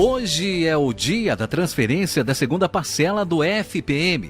Hoje é o dia da transferência da segunda parcela do FPM,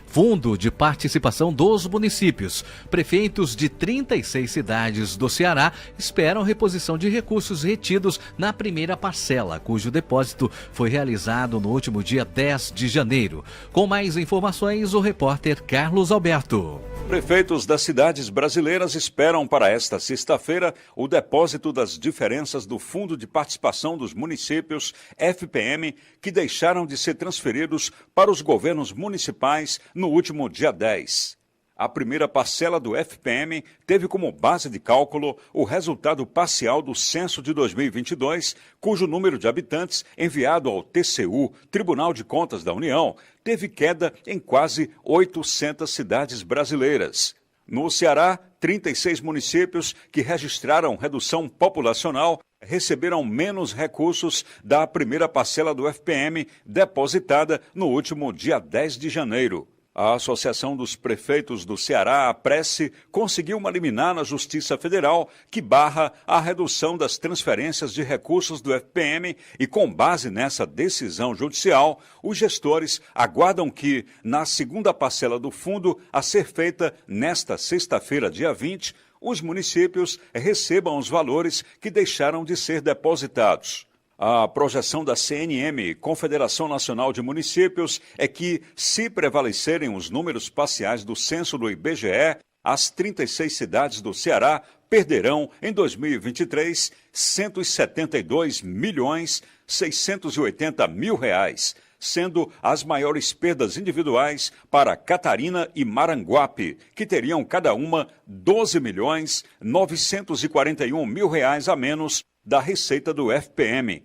Fundo de Participação dos Municípios. Prefeitos de 36 cidades do Ceará esperam reposição de recursos retidos na primeira parcela, cujo depósito foi realizado no último dia 10 de janeiro. Com mais informações, o repórter Carlos Alberto. Prefeitos das cidades brasileiras esperam para esta sexta-feira o depósito das diferenças do Fundo de Participação dos Municípios, FPM, que deixaram de ser transferidos para os governos municipais no último dia 10. A primeira parcela do FPM teve como base de cálculo o resultado parcial do censo de 2022, cujo número de habitantes enviado ao TCU, Tribunal de Contas da União, teve queda em quase 800 cidades brasileiras. No Ceará, 36 municípios que registraram redução populacional receberam menos recursos da primeira parcela do FPM depositada no último dia 10 de janeiro. A Associação dos Prefeitos do Ceará, a Prece, conseguiu uma liminar na Justiça Federal que barra a redução das transferências de recursos do FPM e, com base nessa decisão judicial, os gestores aguardam que, na segunda parcela do fundo, a ser feita nesta sexta-feira, dia 20, os municípios recebam os valores que deixaram de ser depositados. A projeção da CNM, Confederação Nacional de Municípios, é que, se prevalecerem os números parciais do censo do IBGE, as 36 cidades do Ceará perderão, em 2023, R$ 172.680.000, sendo as maiores perdas individuais para Catarina e Maranguape, que teriam cada uma R$ 12.941.000 a menos da receita do FPM.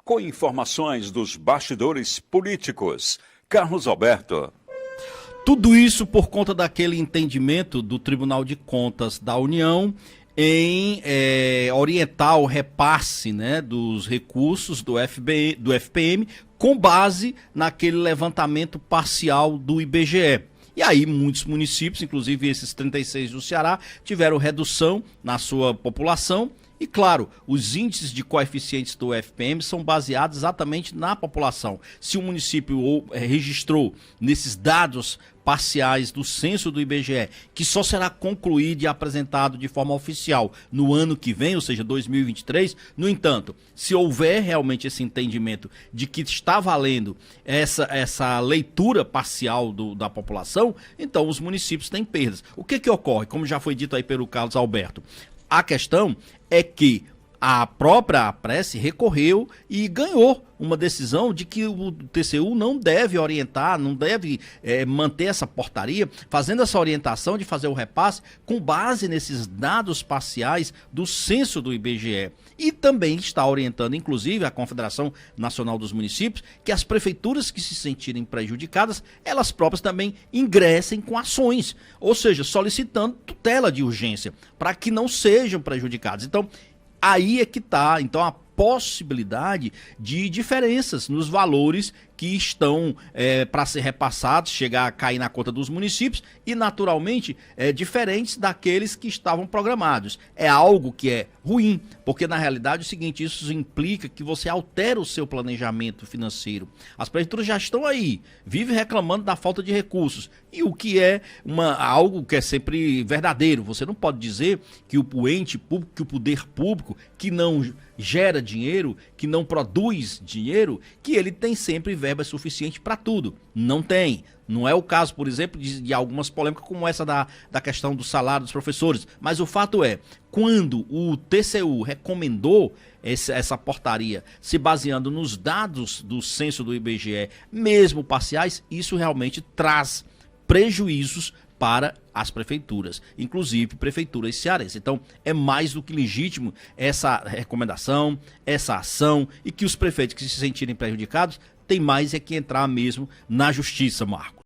Com informações dos bastidores políticos, Carlos Alberto. Tudo isso por conta daquele entendimento do Tribunal de Contas da União em orientar o repasse, né, dos recursos do FPM com base naquele levantamento parcial do IBGE. E aí muitos municípios, inclusive esses 36 do Ceará, tiveram redução na sua população. E claro, os índices de coeficientes do FPM são baseados exatamente na população. Se o município registrou nesses dados parciais do censo do IBGE, que só será concluído e apresentado de forma oficial no ano que vem, ou seja, 2023, no entanto, se houver realmente esse entendimento de que está valendo essa leitura parcial da população, então os municípios têm perdas. O que ocorre? Como já foi dito aí pelo Carlos Alberto, a questão é que a própria Prece recorreu e ganhou uma decisão de que o TCU não deve orientar, não deve manter essa portaria, fazendo essa orientação de fazer o repasse com base nesses dados parciais do censo do IBGE. E também está orientando, inclusive, a Confederação Nacional dos Municípios, que as prefeituras que se sentirem prejudicadas, elas próprias também ingressem com ações, ou seja, solicitando tutela de urgência, para que não sejam prejudicadas. Então, aí é que está, então, a possibilidade de diferenças nos valores que estão para ser repassados, chegar a cair na conta dos municípios e, naturalmente, diferentes daqueles que estavam programados. É algo que é ruim, porque, na realidade, é o seguinte, isso implica que você altera o seu planejamento financeiro. As prefeituras já estão aí, vivem reclamando da falta de recursos, e o que é algo que é sempre verdadeiro. Você não pode dizer que o ente público, que o poder público, que não gera dinheiro, que não produz dinheiro, que ele tem sempre verba suficiente para tudo. Não tem. Não é o caso, por exemplo, de algumas polêmicas como essa da questão do salário dos professores. Mas o fato é, quando o TCU recomendou essa portaria, se baseando nos dados do censo do IBGE, mesmo parciais, isso realmente traz prejuízos para as prefeituras, inclusive prefeituras cearenses. Então, é mais do que legítimo essa recomendação, essa ação, e que os prefeitos que se sentirem prejudicados têm mais é que entrar mesmo na justiça, Marco.